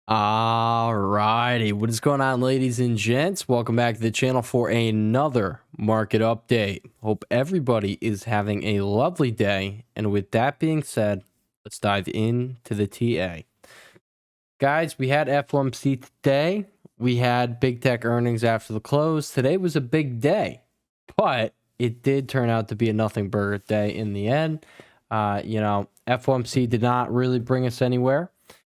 Alrighty, what is going on, ladies and gents? Welcome back to the channel for another market update. Hope everybody is having a lovely day. And with that being said, let's dive into the TA. Guys, we had FOMC today. We had big tech earnings after the close. Today was a big day, but it did turn out to be a nothing burger day in the end. FOMC did not really bring us anywhere.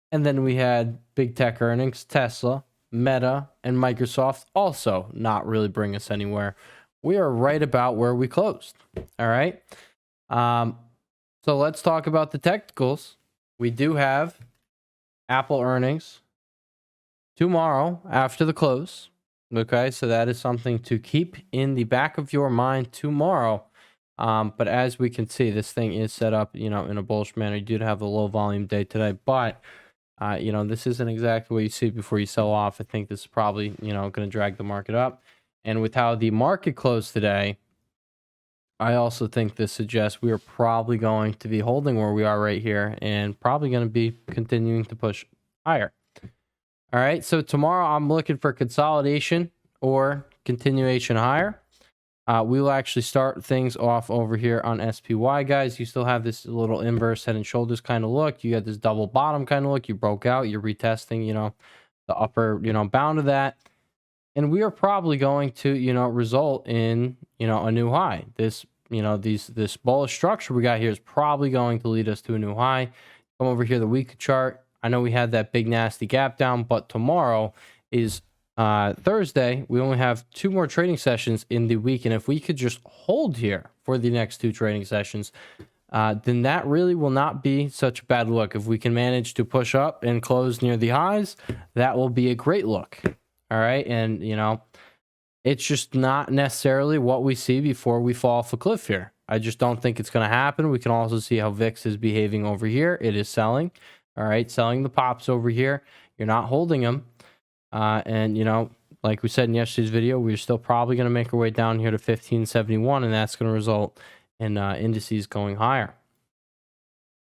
And then we had big tech earnings, Tesla, Meta, and Microsoft also not really bring us anywhere. We are right about where we closed. All right. So let's talk about the technicals. We do have Apple earnings tomorrow after the close. Okay. So that is something to keep in the back of your mind tomorrow. But as we can see, this thing is set up, in a bullish manner. You did have a low volume day today, but this isn't exactly what you see before you sell off. I think this is probably, going to drag the market up. And with how the market closed today, I also think this suggests we are probably going to be holding where we are right here and probably going to be continuing to push higher. All right. So tomorrow I'm looking for consolidation or continuation higher. We will actually start things off over here on SPY, guys. You still have this little inverse head and shoulders kind of look. You got this double bottom kind of look. You broke out. You're retesting, the upper, bound of that. And we are probably going to, result in, a new high. This, this bullish structure we got here is probably going to lead us to a new high. Come over here, the weekly chart. I know we had that big nasty gap down, but tomorrow is Thursday. We only have 2 more trading sessions in the week, and if we could just hold here for the next 2 trading sessions, then that really will not be such a bad look. If we can manage to push up and close near the highs, that will be a great look. All right, and it's just not necessarily what we see before we fall off a cliff here. I just don't think it's going to happen. We can also see how VIX is behaving over here. It is selling. All right, selling the pops over here. You're not holding them. And like we said in yesterday's video, we're still probably going to make our way down here to 1571, and that's going to result in indices going higher.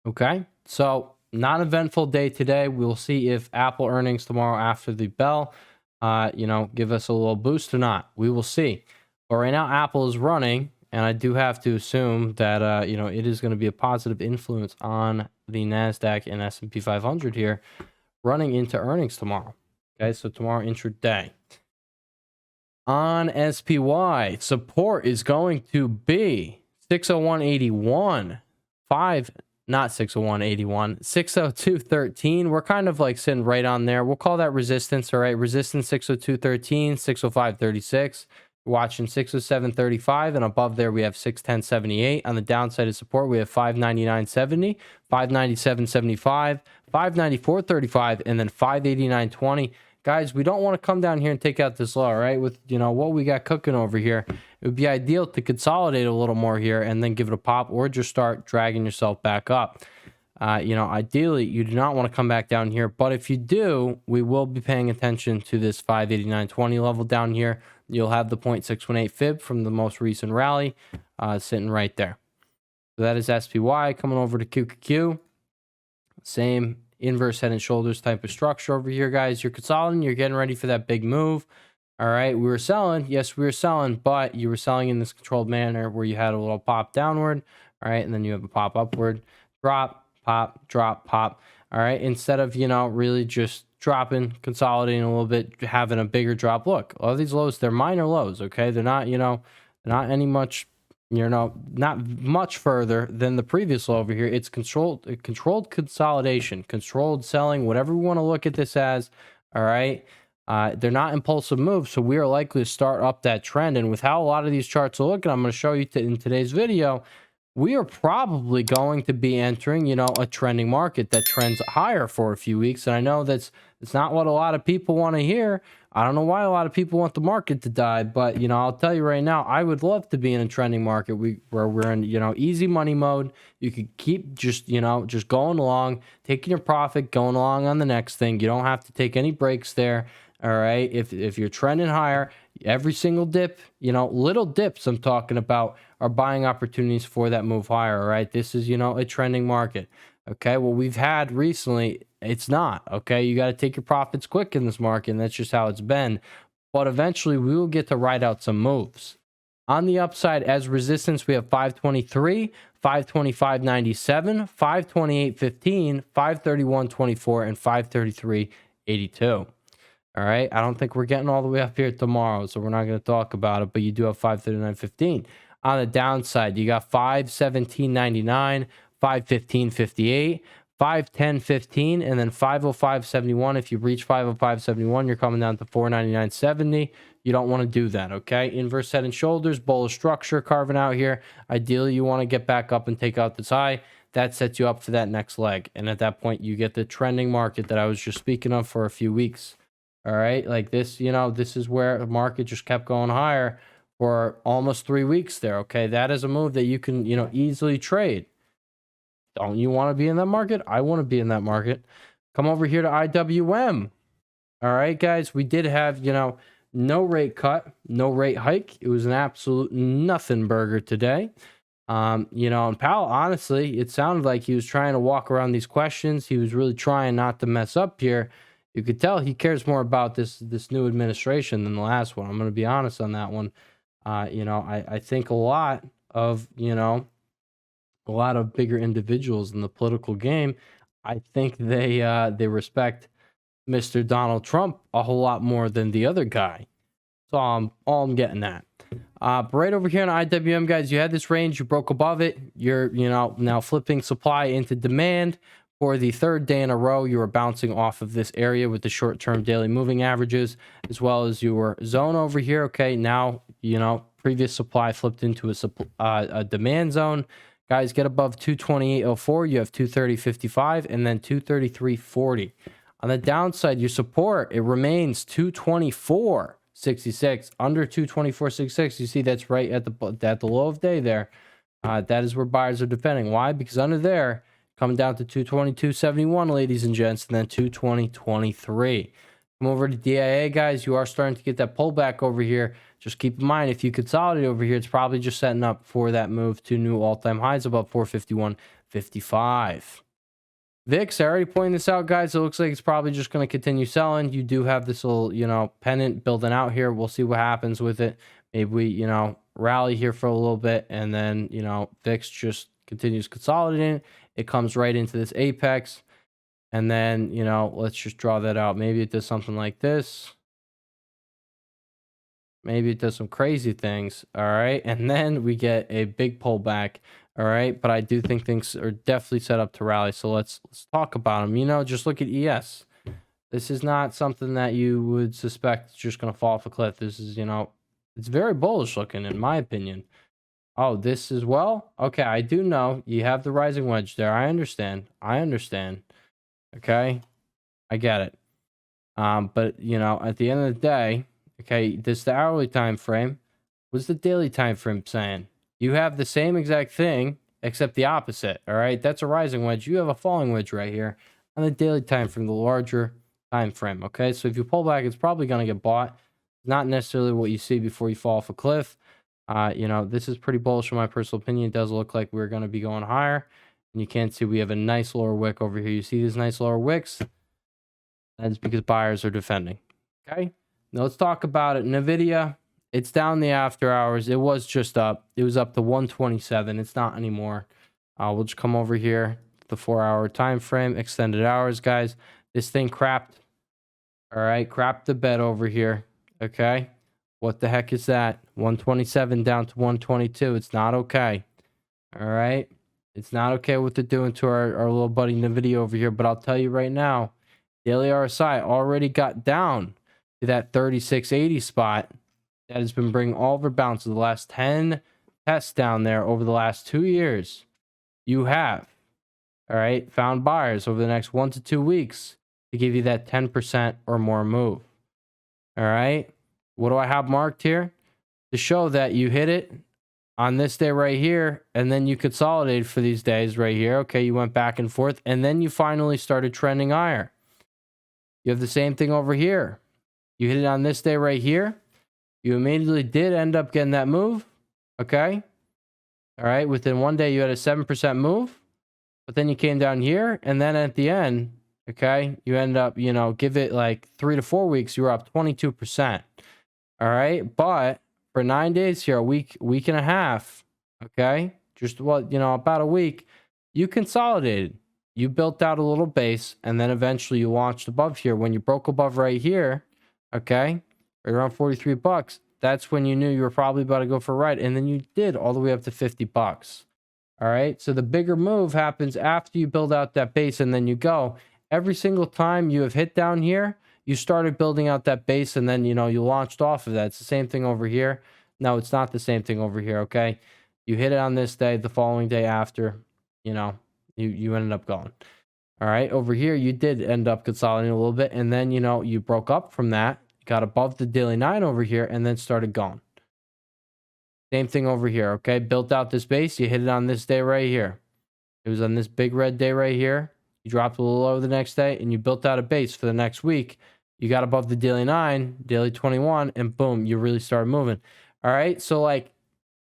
Okay, so not an eventful day today. We'll see if Apple earnings tomorrow after the bell, give us a little boost or not. We will see. But right now, Apple is running, and I do have to assume that it is going to be a positive influence on the NASDAQ and S&P 500 here, running into earnings tomorrow. Okay, so tomorrow intraday. On SPY, support is going to be 601.81, 602.13. We're kind of like sitting right on there. We'll call that resistance, all right? Resistance 602.13, 605.36. We're watching 607.35, and above there we have 610.78. On the downside of support, we have 599.70, 597.75, 594.35, and then 589.20. Guys, we don't want to come down here and take out this low, right? With, what we got cooking over here, it would be ideal to consolidate a little more here and then give it a pop or just start dragging yourself back up. Ideally, you do not want to come back down here. But if you do, we will be paying attention to this 589.20 level down here. You'll have the 0.618 fib from the most recent rally sitting right there. So that is SPY. Coming over to QQQ. Same inverse head and shoulders type of structure over here, guys. You're consolidating. You're getting ready for that big move. All right. We were selling. Yes, we were selling, but you were selling in this controlled manner where you had a little pop downward. All right. And then you have a pop upward, drop, pop, drop, pop. All right. Instead of, really just dropping, consolidating a little bit, having a bigger drop. Look, all these lows, they're minor lows. Okay. They're not, they're not any much, not much further than the previous low over here. It's controlled consolidation, controlled selling, whatever we want to look at this as. All right. They're not impulsive moves, so we are likely to start up that trend. And with how a lot of these charts are looking, I'm going to show you in today's video, we are probably going to be entering, a trending market that trends higher for a few weeks. And I know it's not what a lot of people want to hear. I don't know why a lot of people want the market to die, but, I'll tell you right now, I would love to be in a trending market where we're in, easy money mode. You could keep just going along, taking your profit, going along on the next thing. You don't have to take any breaks there. All right. If you're trending higher, every single dip, little dips I'm talking about are buying opportunities for that move higher. All right. This is, a trending market. Okay, what we've had recently, it's not. Okay, you got to take your profits quick in this market, and that's just how it's been. But eventually, we will get to ride out some moves. On the upside, as resistance, we have 523, 525.97, 528.15, 531.24, and 533.82. All right. I don't think we're getting all the way up here tomorrow, so we're not going to talk about it, but you do have 539.15. On the downside, you got 517.99, 515.58, 510.15, and then 505.71. If you reach 505.71, you're coming down to 499.70. You don't want to do that, okay? Inverse head and shoulders, bullish structure carving out here. Ideally, you want to get back up and take out this high. That sets you up for that next leg. And at that point, you get the trending market that I was just speaking of for a few weeks. All right, like this, this is where the market just kept going higher for almost 3 weeks there. Okay, that is a move that you can, easily trade. Don't you want to be in that market? I want to be in that market. Come over here to IWM. All right, guys, we did have, no rate cut, no rate hike. It was an absolute nothing burger today. And Powell, honestly, it sounded like he was trying to walk around these questions. He was really trying not to mess up here. You could tell he cares more about this new administration than the last one. I'm going to be honest on that one. I think a lot of bigger individuals in the political game, I think they respect Mr. Donald Trump a whole lot more than the other guy. So all I'm getting at. But right over here on IWM, guys, you had this range, you broke above it. You're now flipping supply into demand. For the third day in a row, you were bouncing off of this area with the short-term daily moving averages, as well as your zone over here. Okay, now, previous supply flipped into a demand zone. Guys, get above 228.04. You have 230.55 and then 233.40. On the downside, your support, it remains 224.66. Under 224.66, you see that's right at the low of day there. That is where buyers are defending. Why? Because under there, coming down to 222.71, ladies and gents, and then 220.23. Come over to DIA, guys. You are starting to get that pullback over here. Just keep in mind, if you consolidate over here, it's probably just setting up for that move to new all-time highs above 451.55. VIX, I already pointed this out, guys. It looks like it's probably just going to continue selling. You do have this little, pennant building out here. We'll see what happens with it. Maybe we, rally here for a little bit, and then, VIX just continues consolidating. It comes right into this apex, and then let's just draw that out. Maybe it does something like this. Maybe it does some crazy things. All right, and then we get a big pullback. All right, but I do think things are definitely set up to rally. So let's talk about them. Just look at ES. This is not something that you would suspect is just going to fall off a cliff. This is it's very bullish looking in my opinion. Oh, this as well? Okay, I do know you have the rising wedge there. I understand. Okay, I get it. But at the end of the day, okay, this is the hourly time frame. What's the daily time frame saying? You have the same exact thing, except the opposite. All right, that's a rising wedge. You have a falling wedge right here on the daily time frame, the larger time frame. Okay, so if you pull back, it's probably going to get bought. Not necessarily what you see before you fall off a cliff. This is pretty bullish in my personal opinion. It does look like we're going to be going higher. And you can see we have a nice lower wick over here. You see these nice lower wicks? That's because buyers are defending. Okay. Now let's talk about it. NVDA, it's down the after hours. It was just up. It was up to 127. It's not anymore. We'll just come over here. The 4-hour time frame, extended hours, guys. This thing crapped. All right. Crapped the bed over here. Okay. What the heck is that? 127 down to 122. It's not okay. All right. It's not okay what they're doing to our little buddy NVIDIA over here. But I'll tell you right now, daily RSI already got down to that 3680 spot. That has been bringing all of our bounces the last 10 tests down there over the last 2 years. You have, all right, found buyers over the next 1 to 2 weeks to give you that 10% or more move. All right. What do I have marked here? To show that you hit it on this day right here, and then you consolidated for these days right here. Okay, you went back and forth, and then you finally started trending higher. You have the same thing over here. You hit it on this day right here. You immediately did end up getting that move. Okay. All right. Within 1 day, you had a 7% move. but then you came down here, and then at the end, okay, you end up, give it like 3 to 4 weeks, you were up 22%. All right, but for 9 days here, a week and a half, okay, just about a week, you consolidated. You built out a little base, and then eventually you launched above here. When you broke above right here, okay, right around 43 bucks, that's when you knew you were probably about to go for a ride, and then you did all the way up to 50 bucks. All right, so the bigger move happens after you build out that base, and then you go. Every single time you have hit down here, you started building out that base, and then you launched off of that. It's the same thing over here. No, it's not the same thing over here. Okay, you hit it on this day, the following day after, you ended up going. All right, over here you did end up consolidating a little bit, and then you broke up from that, got above the daily 9 over here, and then started going. Same thing over here. Okay, built out this base, you hit it on this day right here. It was on this big red day right here. You dropped a little lower the next day, and you built out a base for the next week. You got above the daily 9, daily 21, and boom, you really started moving. All right, so like,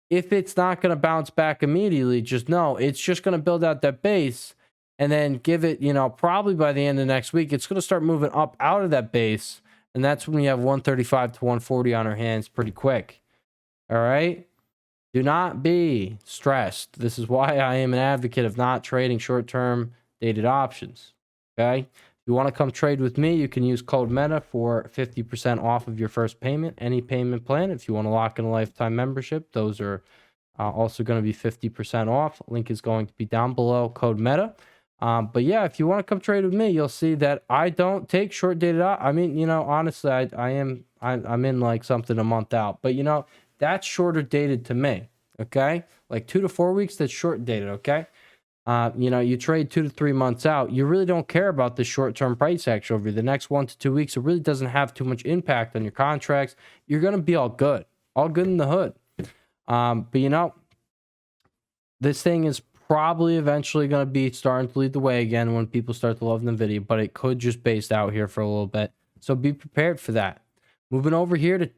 if it's not going to bounce back immediately, just know it's just going to build out that base, and then give it, probably by the end of next week, it's going to start moving up out of that base, and that's when you have 135 to 140 on our hands pretty quick. All right, do not be stressed. This is why I am an advocate of not trading short-term dated options. Okay, if you want to come trade with me, you can use code META for 50% off of your first payment, any payment plan. If you want to lock in a lifetime membership, those are also going to be 50% off. Link is going to be down below, code META. But yeah, if you want to come trade with me, you'll see that I don't take short dated out. I mean, honestly, I'm in like something a month out, but that's shorter dated to me. Okay, like 2 to 4 weeks, that's short dated. Okay, you trade 2 to 3 months out, you really don't care about the short-term price action over the next 1 to 2 weeks. It really doesn't have too much impact on your contracts. You're going to be all good in the hood. But this thing is probably eventually going to be starting to lead the way again when people start to love NVIDIA, but it could just base out here for a little bit. So be prepared for that. Moving over here to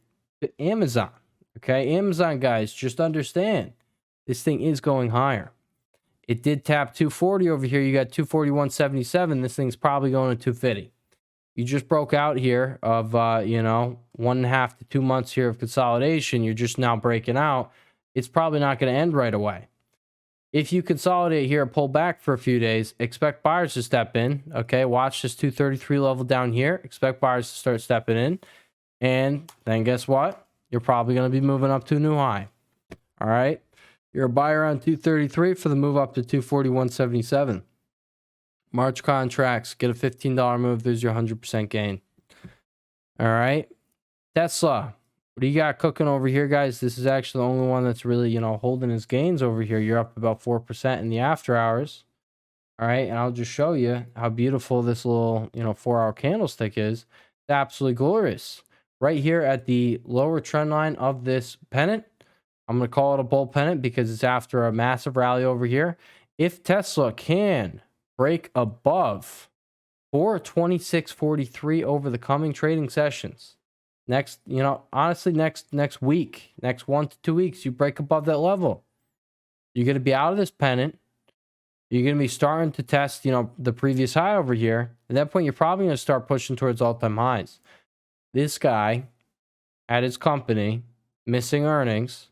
Amazon. Okay, Amazon, guys, just understand this thing is going higher. It did tap 240 over here. You got 241.77. This thing's probably going to 250. You just broke out here of 1.5 to 2 months here of consolidation. You're just now breaking out. It's probably not going to end right away. If you consolidate here, pull back for a few days, expect buyers to step in. Okay, watch this 233 level down here. Expect buyers to start stepping in. And then guess what? You're probably going to be moving up to a new high. All right. You're a buyer on 233 for the move up to 241.77. March contracts, get a $15 move. There's your 100% gain. All right. Tesla, what do you got cooking over here, guys? This is actually the only one that's really, holding his gains over here. You're up about 4% in the after hours. All right. And I'll just show you how beautiful this little, 4-hour candlestick is. It's absolutely glorious. Right here at the lower trend line of this pennant, I'm going to call it a bull pennant because it's after a massive rally over here. If Tesla can break above 426.43 over the coming trading sessions, next, honestly, next week, next 1 to 2 weeks, you break above that level, you're going to be out of this pennant. You're going to be starting to test, the previous high over here. At that point, you're probably going to start pushing towards all-time highs. This guy at his company missing earnings,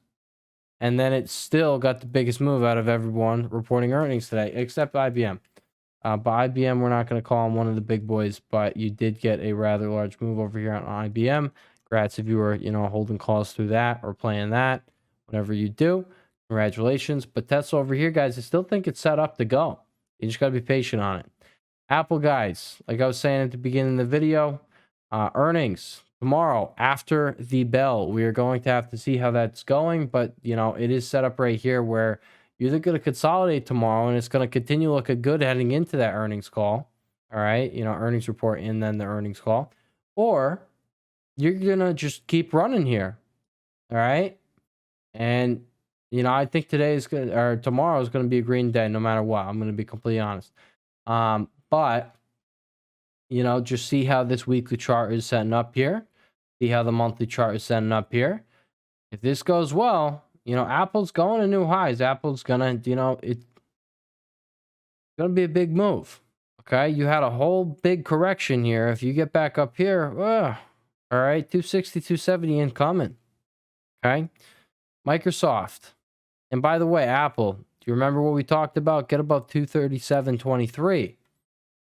and then it still got the biggest move out of everyone reporting earnings today, except IBM. But IBM, we're not going to call him one of the big boys, but you did get a rather large move over here on IBM. Congrats if you were, holding calls through that or playing that. Whatever you do, congratulations. But Tesla over here, guys, I still think it's set up to go. You just got to be patient on it. Apple, guys, like I was saying at the beginning of the video, earnings tomorrow after the bell. We are going to have to see how that's going, but it is set up right here where you're either going to consolidate tomorrow and it's going to continue looking good heading into that earnings call. All right, earnings report and then the earnings call, or you're going to just keep running here. All right, and I think today is good, or tomorrow is going to be a green day no matter what. I'm going to be completely honest. But just see how this weekly chart is setting up here. See how the monthly chart is setting up here. If this goes well, Apple's going to new highs. Apple's going to, Going to be a big move. Okay, you had a whole big correction here. If you get back up here, all right, 260, 270 incoming. Okay, Microsoft. And by the way, Apple, do you remember what we talked about? Get above 237.23.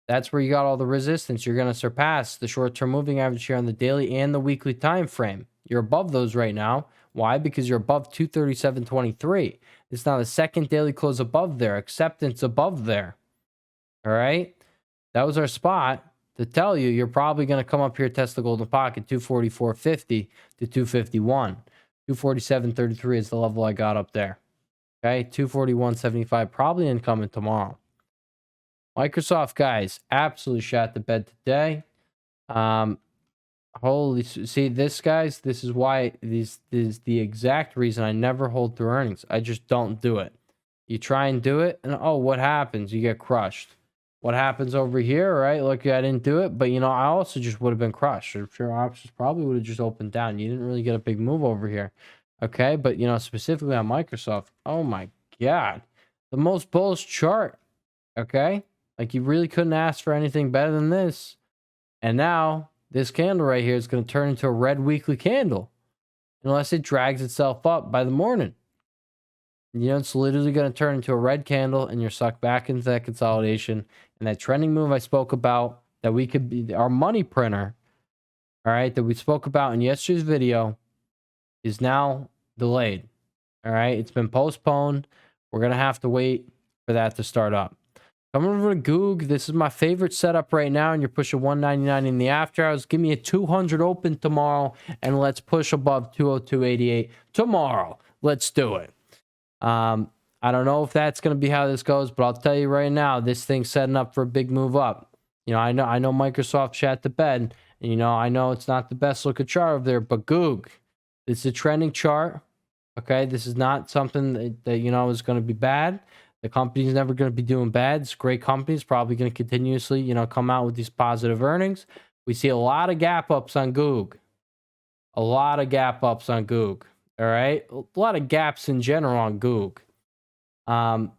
That's where you got all the resistance. You're going to surpass the short-term moving average here on the daily and the weekly time frame. You're above those right now. Why? Because you're above 237.23. It's now the second daily close above there. Acceptance above there. All right? That was our spot to tell you you're probably going to come up here, test the golden pocket, 244.50 to 251. 247.33 is the level I got up there. Okay, 241.75 probably incoming tomorrow. Microsoft, guys, absolutely shot the bed today. Holy, see this, guys, this is why this is the exact reason I never hold through earnings. I just don't do it. You try and do it, and oh, what happens? You get crushed. What happens over here, right? Look, I didn't do it, but you know, I also just would have been crushed. If your options probably would have just opened down. You didn't really get a big move over here. Okay, but you know, specifically on Microsoft, oh my God, the most bullish chart. Okay, like you really couldn't ask for anything better than this. And now this candle right here is going to turn into a red weekly candle unless it drags itself up by the morning. You know, it's literally going to turn into a red candle and you're sucked back into that consolidation. And that trending move I spoke about, that we could be our money printer, all right, that we spoke about in yesterday's video, is now delayed. All right, it's been postponed. We're going to have to wait for that to start up. Come over to Goog. This is my favorite setup right now, and you're pushing 199 in the after hours. Give me a 200 open tomorrow, and let's push above 202.88 tomorrow. Let's do it. I don't know if that's going to be how this goes, but I'll tell you right now, this thing's setting up for a big move up. You know, I know Microsoft shat the bed, and you know, I know it's not the best looking chart over there, but Goog, it's a trending chart. Okay, this is not something that you know is going to be bad. The company's never going to be doing bad. It's a great company. It's probably going to continuously, you know, come out with these positive earnings. We see a lot of gap ups on Goog. A lot of gap ups on Goog. All right. A lot of gaps in general on Goog. So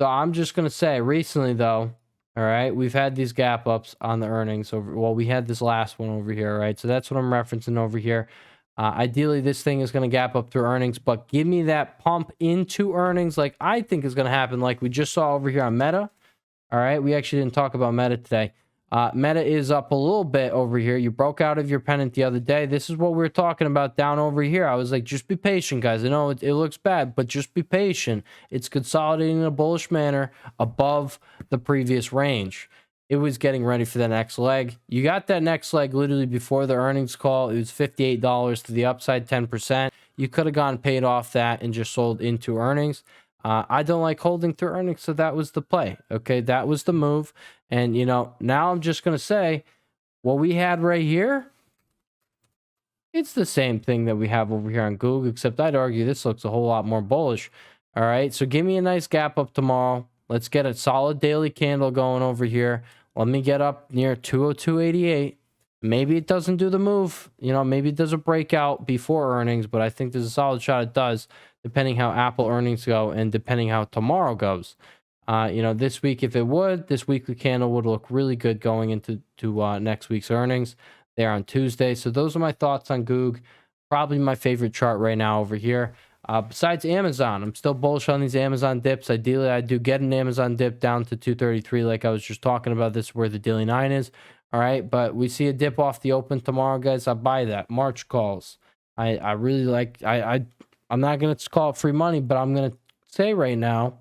I'm just going to say recently, though, all right, we've had these gap ups on the earnings over. Well, we had this last one over here, right? So that's what I'm referencing over here. Ideally, this thing is going to gap up through earnings, but give me that pump into earnings like I think is going to happen, like we just saw over here on Meta. All right, we actually didn't talk about Meta today. Meta is up a little bit over here. You broke out of your pennant the other day. This is what we were talking about down over here. I was like, just be patient, guys. I know it looks bad, but just be patient. It's consolidating in a bullish manner above the previous range. It was getting ready for the next leg. You got that next leg literally before the earnings call. It was $58 to the upside, 10%. You could have gone paid off that and just sold into earnings. I don't like holding through earnings, so that was the play. Okay, that was the move. And, you know, now I'm just going to say what we had right here, it's the same thing that we have over here on Google, except I'd argue this looks a whole lot more bullish. All right, so give me a nice gap up tomorrow. Let's get a solid daily candle going over here. Let me get up near 202.88. Maybe it doesn't do the move. You know, maybe it does a breakout before earnings, but I think there's a solid shot it does, depending how Apple earnings go and depending how tomorrow goes. You know, this week, if it would, this weekly candle would look really good going into next week's earnings there on Tuesday. So those are my thoughts on Goog. Probably my favorite chart right now over here. Besides Amazon, I'm still bullish on these Amazon dips. Ideally, I do get an Amazon dip down to 233 like I was just talking about. This is where the daily 9 is. All right, but we see a dip off the open tomorrow, guys. I buy that. March calls. I really like, I'm not going to call it free money, but I'm going to say right now,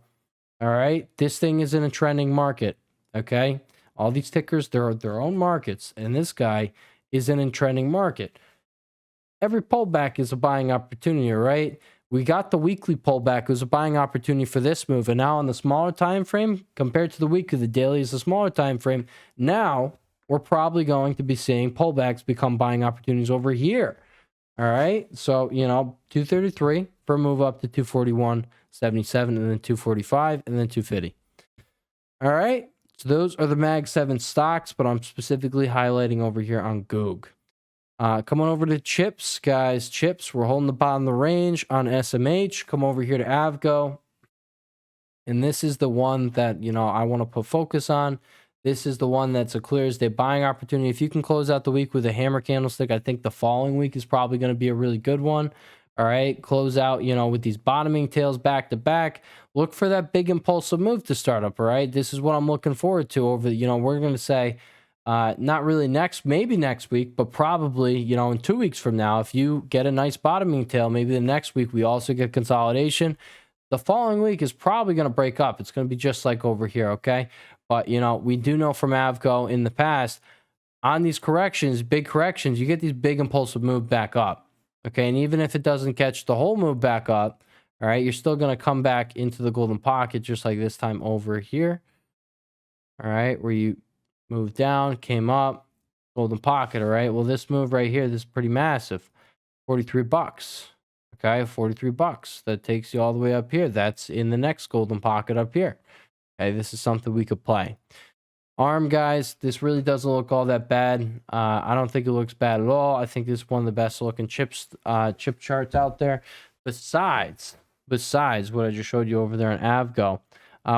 all right, this thing is in a trending market, okay? All these tickers, they're their own markets, and this guy is in a trending market. Every pullback is a buying opportunity, right? We got the weekly pullback. It was a buying opportunity for this move, and now on the smaller time frame, compared to the weekly, the daily is a smaller time frame. Now, we're probably going to be seeing pullbacks become buying opportunities over here. All right. So, you know, 233 for a move up to 241.77 and then 245 and then 250. All right. So those are the Mag 7 stocks, but I'm specifically highlighting over here on Goog. Come on over to chips, guys. Chips, we're holding the bottom of the range on SMH. Come over here to Avgo. And this is the one that, I want to put focus on. This is the one that's a clear as day buying opportunity. If you can close out the week with a hammer candlestick, I think the following week is probably going to be a really good one. All right. Close out, with these bottoming tails back to back. Look for that big impulsive move to start up. All right. This is what I'm looking forward to over, we're going to say, not really maybe next week, but probably, in 2 weeks from now, if you get a nice bottoming tail, maybe the next week we also get consolidation. The following week is probably going to break up. It's going to be just like over here, okay? But, we do know from Avco in the past, on these corrections, big corrections, you get these big impulsive move back up, okay? And even if it doesn't catch the whole move back up, all right, you're still going to come back into the golden pocket just like this time over here, all right, where you moved down, came up, golden pocket, all right? Well, this move right here, this is pretty massive, 43 bucks. Okay, 43 bucks. That takes you all the way up here. That's in the next golden pocket up here. Okay, this is something we could play. ARM, guys, this really doesn't look all that bad. I don't think it looks bad at all. I think this is one of the best looking chip charts out there. Besides what I just showed you over there on Avgo.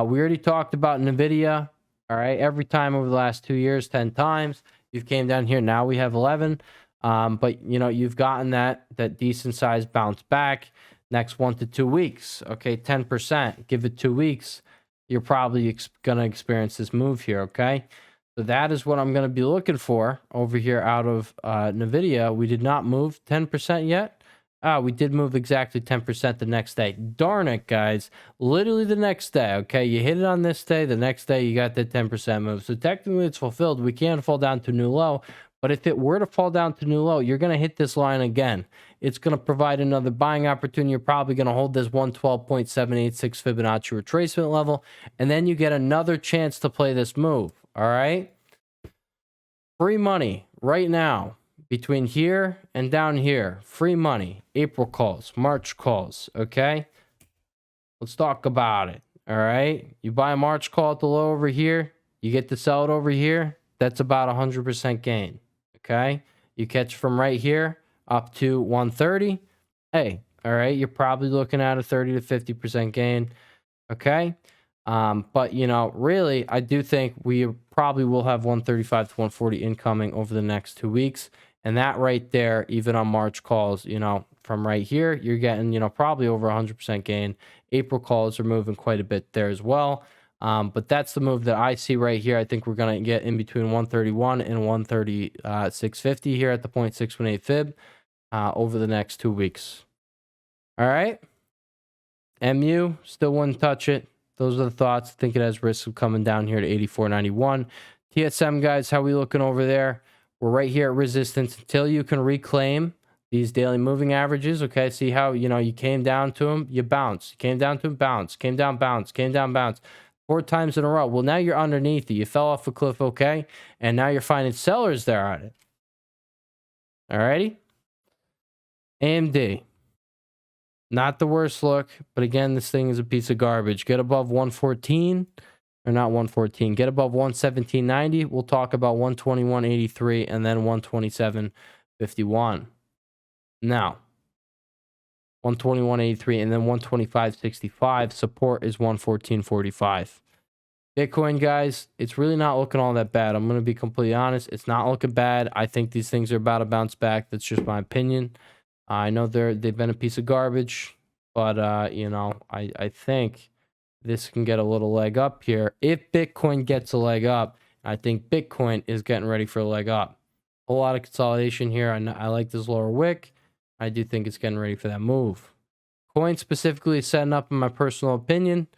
We already talked about NVDA. All right, every time over the last 2 years, 10 times. You've came down here. Now we have 11. But you've gotten that decent size bounce back next 1 to 2 weeks. Okay, 10%. Give it 2 weeks. You're probably going to experience this move here. Okay, so that is what I'm going to be looking for over here out of NVIDIA. We did not move 10% yet. We did move exactly 10% the next day. Darn it, guys. Literally the next day. Okay, you hit it on this day. The next day, you got that 10% move. So technically, it's fulfilled. We can't fall down to new low. But if it were to fall down to new low, you're going to hit this line again. It's going to provide another buying opportunity. You're probably going to hold this 112.786 Fibonacci retracement level. And then you get another chance to play this move. All right? Free money right now between here and down here. Free money. April calls. March calls. Okay? Let's talk about it. All right? You buy a March call at the low over here. You get to sell it over here. That's about 100% gain. Okay, you catch from right here up to 130. Hey, all right, you're probably looking at a 30 to 50% gain. Okay, but really, I do think we probably will have 135 to 140 incoming over the next 2 weeks, and that right there, even on March calls, from right here, you're getting probably over 100% gain. April calls are moving quite a bit there as well. But that's the move that I see right here. I think we're going to get in between 131 and 136.50 here at the 0.618 fib over the next 2 weeks. All right. MU, still wouldn't touch it. Those are the thoughts. I think it has risk of coming down here to 84.91. TSM, guys, how we looking over there? We're right here at resistance until you can reclaim these daily moving averages. Okay, see how, you came down to them, you bounce. You came down to them, bounce. Came down, bounce. Came down, bounce. 4 times in a row. Well, now you're underneath it. You fell off a cliff, okay? And now you're finding sellers there on it. Alrighty? AMD. Not the worst look, but again, this thing is a piece of garbage. Get above 114, or not 114. Get above 117.90. We'll talk about 121.83 and then 127.51. Now, 121.83 and then 125.65. Support is 114.45. Bitcoin, guys, it's really not looking all that bad. I'm going to be completely honest. It's not looking bad. I think these things are about to bounce back. That's just my opinion. I know they've been a piece of garbage, but I think this can get a little leg up here. If Bitcoin gets a leg up, I think Bitcoin is getting ready for a leg up. A whole lot of consolidation here. I like this lower wick. I do think it's getting ready for that move. Coin specifically is setting up, in my personal opinion.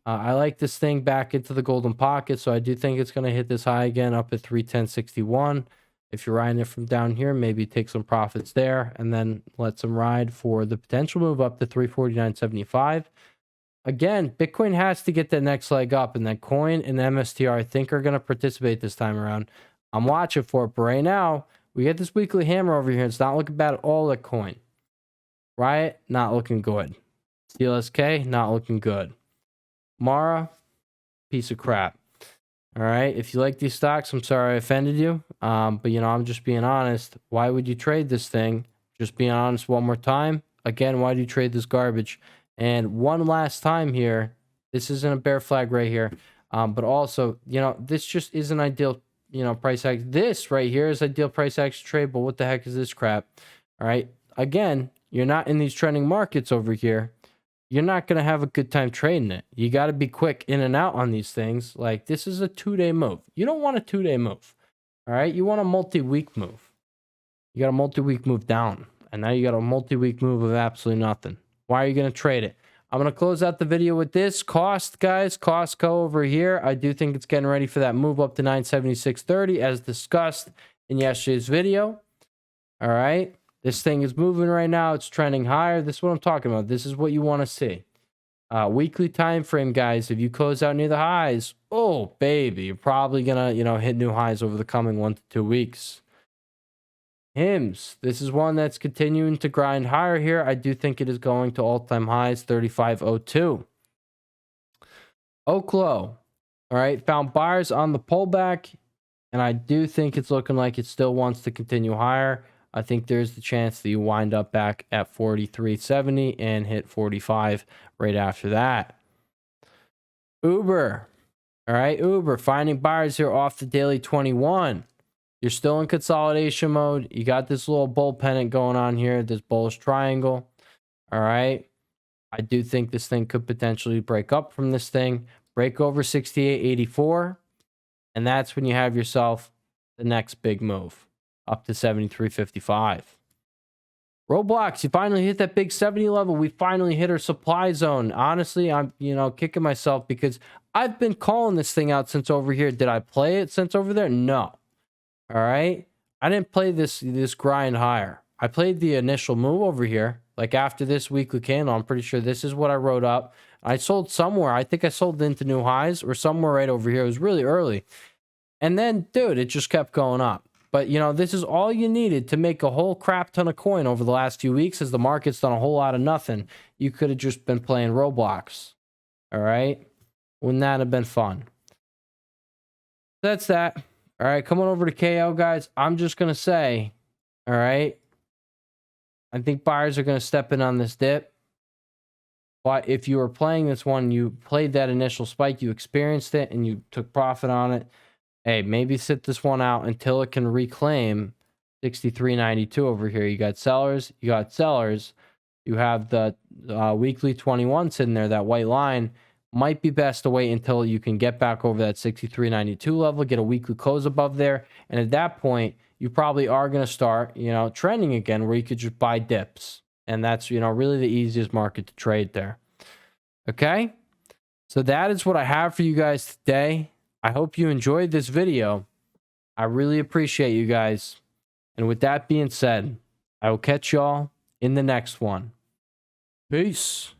I like this thing back into the golden pocket, so I do think it's going to hit this high again up at 310.61. If you're riding it from down here, maybe take some profits there and then let some ride for the potential move up to 349.75. Again, Bitcoin has to get that next leg up, and that coin and MSTR, I think, are going to participate this time around. I'm watching for it, but right now, we get this weekly hammer over here. It's not looking bad at all, that coin. Right? Not looking good. CLSK, not looking good. Mara, piece of crap. All right. If you like these stocks, I'm sorry I offended you. But, I'm just being honest. Why would you trade this thing? Just being honest one more time. Again, why do you trade this garbage? And one last time here, This isn't a bear flag right here. But also, this just isn't ideal, price action. This right here is ideal price action trade, but what the heck is this crap? All right. Again, you're not in these trending markets over here. You're not going to have a good time trading it. You got to be quick in and out on these things. Like, this is a 2-day move. You don't want a 2-day move. All right. You want a multi-week move. You got a multi-week move down. And now you got a multi-week move of absolutely nothing. Why are you going to trade it? I'm going to close out the video with this. Cost, guys. Costco over here. I do think it's getting ready for that move up to 976.30 as discussed in yesterday's video. All right. This thing is moving right now. It's trending higher. This is what I'm talking about. This is what you want to see. Weekly time frame, guys. If you close out near the highs, oh, baby, you're probably going to, hit new highs over the coming 1 to 2 weeks. HIMS. This is one that's continuing to grind higher here. I do think it is going to all-time highs, 35.02. Oklo. All right. Found buyers on the pullback, and I do think it's looking like it still wants to continue higher. I think there's the chance that you wind up back at 43.70 and hit 45 right after that. Uber. All right. Uber finding buyers here off the daily 21. You're still in consolidation mode. You got this little bull pennant going on here, this bullish triangle. All right. I do think this thing could potentially break up from this thing, break over 68.84. And that's when you have yourself the next big move up to 73.55. Roblox, you finally hit that big 70 level. We finally hit our supply zone. Honestly, I'm, kicking myself because I've been calling this thing out since over here. Did I play it since over there? No. All right. I didn't play this grind higher. I played the initial move over here. Like after this weekly candle, I'm pretty sure this is what I wrote up. I sold somewhere. I think I sold into new highs or somewhere right over here. It was really early. And then, dude, it just kept going up. But, this is all you needed to make a whole crap ton of coin over the last few weeks as the market's done a whole lot of nothing. You could have just been playing Roblox. All right. Wouldn't that have been fun? That's that. All right. Come on over to KO, guys. I'm just going to say, all right, I think buyers are going to step in on this dip. But if you were playing this one, you played that initial spike, you experienced it, and you took profit on it. Hey, maybe sit this one out until it can reclaim 63.92 over here. You got sellers. You got sellers. You have the weekly 21 sitting there. That white line might be best to wait until you can get back over that 63.92 level, get a weekly close above there. And at that point, you probably are going to start, trending again where you could just buy dips. And that's, really the easiest market to trade there. Okay. So that is what I have for you guys today. I hope you enjoyed this video. I really appreciate you guys. And with that being said, I will catch y'all in the next one. Peace.